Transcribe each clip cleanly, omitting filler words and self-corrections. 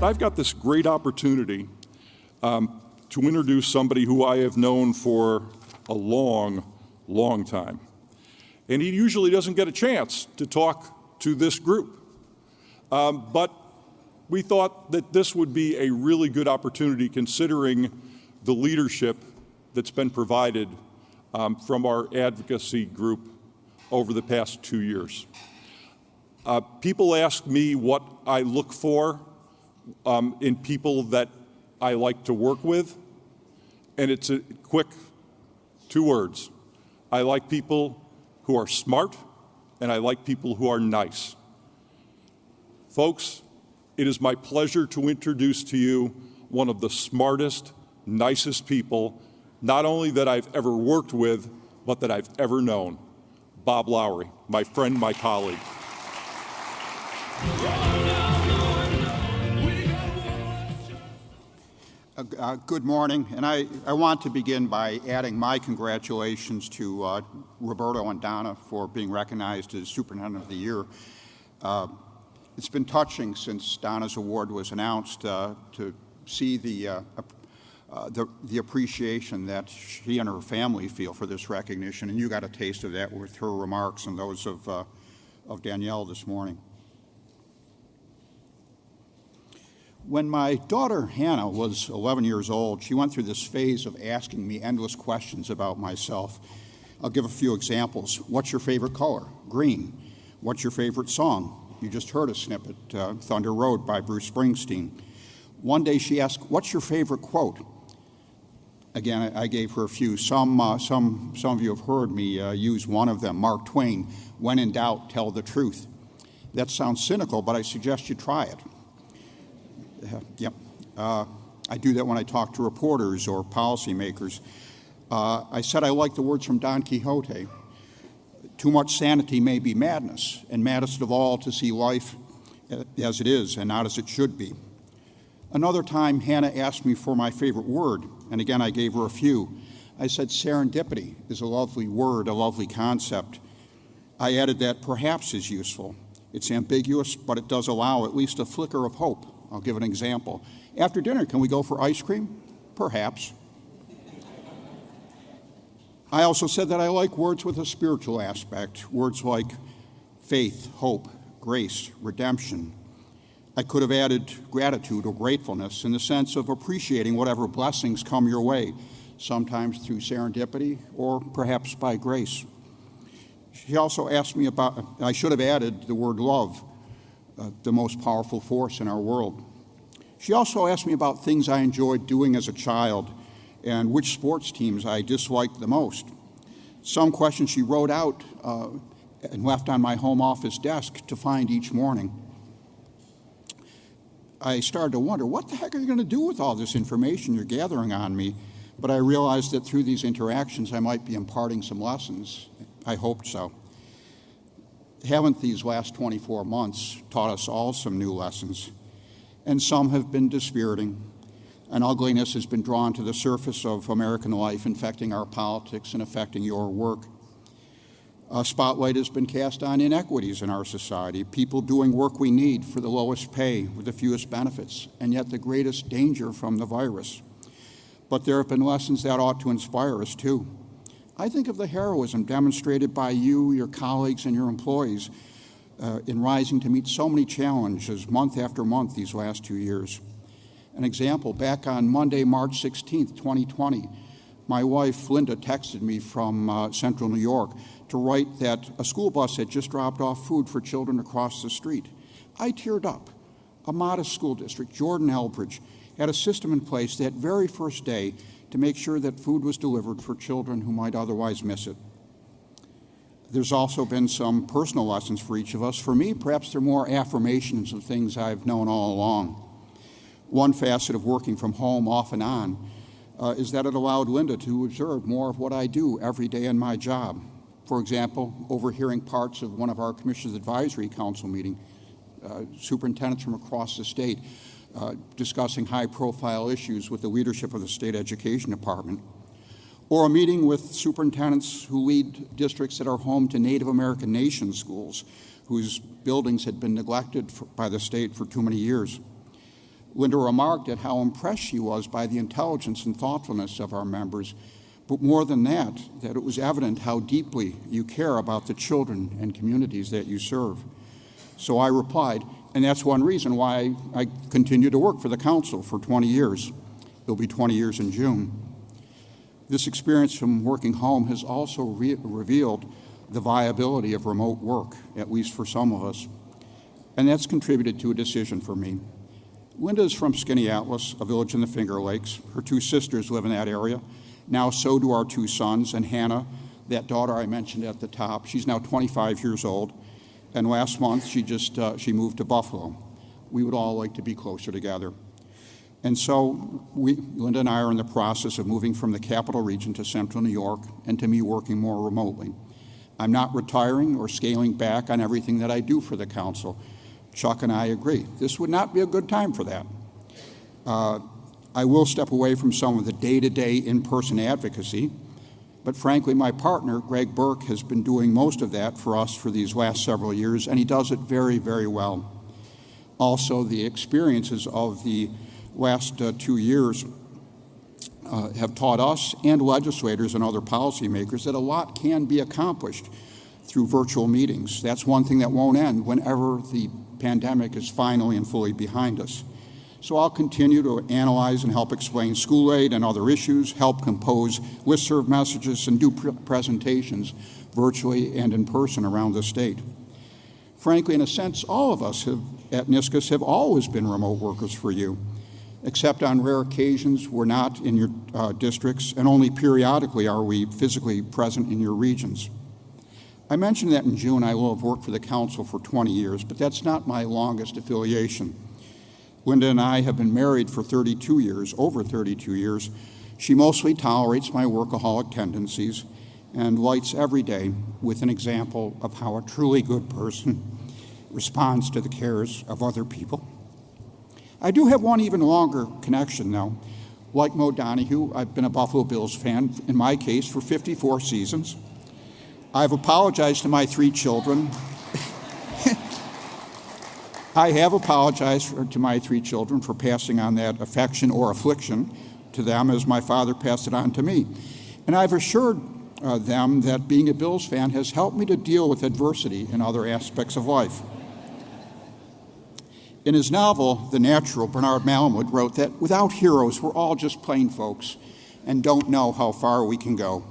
I've got this great opportunity to introduce somebody who I have known for a long, long time. And he usually doesn't get a chance to talk to this group. But we thought that this would be a really good opportunity considering the leadership that's been provided from our advocacy group over the past 2 years. People ask me what I look for in people that I like to work with, and it's a quick 2 words. I like people who are smart, and I like people who are nice. Folks, it is my pleasure to introduce to you one of the smartest, nicest people, not only that I've ever worked with, but that I've ever known. Bob Lowery, my friend, my colleague. Good morning, and I want to begin by adding my congratulations to Roberto and Donna for being recognized as Superintendent of the Year. It's been touching since Donna's award was announced to see the appreciation that she and her family feel for this recognition, and you got a taste of that with her remarks and those of Danielle this morning. When my daughter Hannah was 11 years old, she went through this phase of asking me endless questions about myself. I'll give a few examples. What's your favorite color? Green. What's your favorite song? You just heard a snippet, Thunder Road by Bruce Springsteen. One day she asked, what's your favorite quote? Again, I gave her a few. Some of you have heard me use one of them, Mark Twain, when in doubt, tell the truth. That sounds cynical, but I suggest you try it. I do that when I talk to reporters or policymakers. I said I like the words from Don Quixote. Too much sanity may be madness, and maddest of all to see life as it is and not as it should be. Another time, Hannah asked me for my favorite word, and again I gave her a few. I said serendipity is a lovely word, a lovely concept. I added that perhaps is useful. It's ambiguous, but it does allow at least a flicker of hope. I'll give an example. After dinner, can we go for ice cream? Perhaps. I also said that I like words with a spiritual aspect, words like faith, hope, grace, redemption. I could have added gratitude or gratefulness in the sense of appreciating whatever blessings come your way, sometimes through serendipity or perhaps by grace. She also asked me about, I should have added the word love, the most powerful force in our world. She also asked me about things I enjoyed doing as a child and which sports teams I disliked the most. Some questions she wrote out and left on my home office desk to find each morning. I started to wonder, what the heck are you going to do with all this information you're gathering on me? But I realized that through these interactions I might be imparting some lessons. I hoped so. Haven't these last 24 months taught us all some new lessons? And some have been dispiriting. An ugliness has been drawn to the surface of American life, infecting our politics and affecting your work. A spotlight has been cast on inequities in our society, people doing work we need for the lowest pay with the fewest benefits, and yet the greatest danger from the virus. But there have been lessons that ought to inspire us too. I think of the heroism demonstrated by you, your colleagues, and your employees in rising to meet so many challenges month after month these last 2 years. An example, back on Monday, March 16th, 2020, my wife, Linda, texted me from Central New York to write that a school bus had just dropped off food for children across the street. I teared up. A modest school district, Jordan Elbridge, had a system in place that very first day to make sure that food was delivered for children who might otherwise miss it. There's also been some personal lessons for each of us. For me, perhaps they're more affirmations of things I've known all along. One facet of working from home off and on is that it allowed Linda to observe more of what I do every day in my job. For example, overhearing parts of one of our Commissioners Advisory Council meeting, superintendents from across the state discussing high-profile issues with the leadership of the state education department, or a meeting with superintendents who lead districts that are home to Native American nation schools whose buildings had been neglected by the state for too many years. Linda remarked at how impressed she was by the intelligence and thoughtfulness of our members, but more than that it was evident how deeply you care about the children and communities that you serve. So I replied, and that's one reason why I continue to work for the council for 20 years. It'll be 20 years in June. This experience from working home has also revealed the viability of remote work, at least for some of us, and that's contributed to a decision for me. Linda is from Skaneateles, a village in the Finger Lakes. Her two sisters live in that area. Now so do our two sons, and Hannah, that daughter I mentioned at the top, she's now 25 years old, and last month she moved to Buffalo. We would all like to be closer together. And so Linda and I are in the process of moving from the Capital Region to Central New York, and to me working more remotely. I'm not retiring or scaling back on everything that I do for the council. Chuck and I agree. This would not be a good time for that. I will step away from some of the day-to-day in-person advocacy, but frankly, my partner, Greg Burke, has been doing most of that for us for these last several years, and he does it very, very well. Also, the experiences of the last 2 years have taught us and legislators and other policymakers that a lot can be accomplished through virtual meetings. That's one thing that won't end whenever the pandemic is finally and fully behind us. So I'll continue to analyze and help explain school aid and other issues, help compose listserv messages, and do presentations virtually and in person around the state. Frankly, in a sense, all of us at NISCUS have always been remote workers for you, except on rare occasions we're not in your districts, and only periodically are we physically present in your regions. I mentioned that in June I will have worked for the council for 20 years, but that's not my longest affiliation. Linda and I have been married for 32 years, over 32 years. She mostly tolerates my workaholic tendencies and lights every day with an example of how a truly good person responds to the cares of other people. I do have one even longer connection, though. Like Mo Donahue, I've been a Buffalo Bills fan, in my case, for 54 seasons. I've apologized to my 3 children. I have apologized to my 3 children for passing on that affection or affliction to them as my father passed it on to me. And I've assured them that being a Bills fan has helped me to deal with adversity in other aspects of life. In his novel, The Natural, Bernard Malamud wrote that without heroes, we're all just plain folks and don't know how far we can go.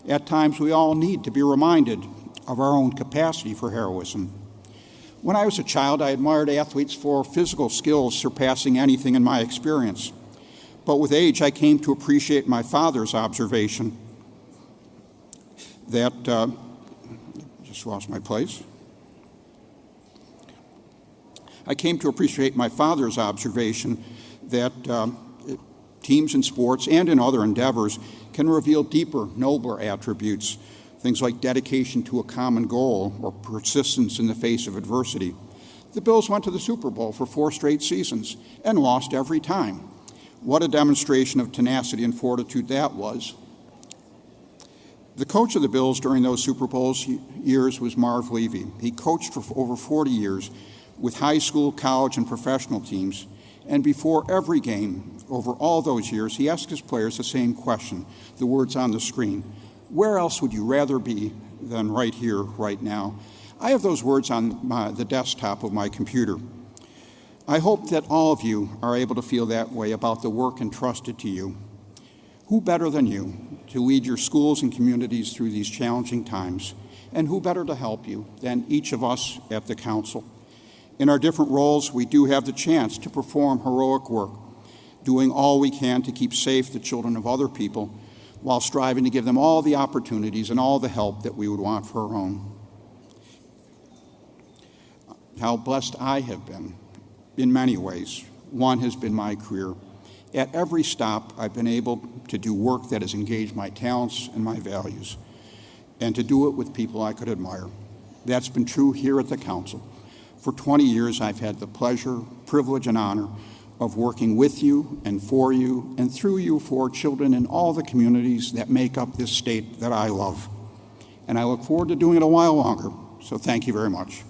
At times, we all need to be reminded of our own capacity for heroism. When I was a child, I admired athletes for physical skills surpassing anything in my experience. But with age, I came to appreciate my father's observation that, just lost my place. I came to appreciate my father's observation that teams in sports and in other endeavors can reveal deeper, nobler attributes, things like dedication to a common goal or persistence in the face of adversity. The Bills went to the Super Bowl for 4 straight seasons and lost every time. What a demonstration of tenacity and fortitude that was. The coach of the Bills during those Super Bowl years was Marv Levy. He coached for over 40 years with high school, college, and professional teams. And before every game, over all those years, he asked his players the same question, the words on the screen: where else would you rather be than right here, right now? I have those words on the desktop of my computer. I hope that all of you are able to feel that way about the work entrusted to you. Who better than you to lead your schools and communities through these challenging times? And who better to help you than each of us at the council? In our different roles, we do have the chance to perform heroic work, doing all we can to keep safe the children of other people, while striving to give them all the opportunities and all the help that we would want for our own. How blessed I have been in many ways. One has been my career. At every stop, I've been able to do work that has engaged my talents and my values, and to do it with people I could admire. That's been true here at the council. For 20 years, I've had the pleasure, privilege, and honor of working with you and for you and through you for children in all the communities that make up this state that I love. And I look forward to doing it a while longer. So thank you very much.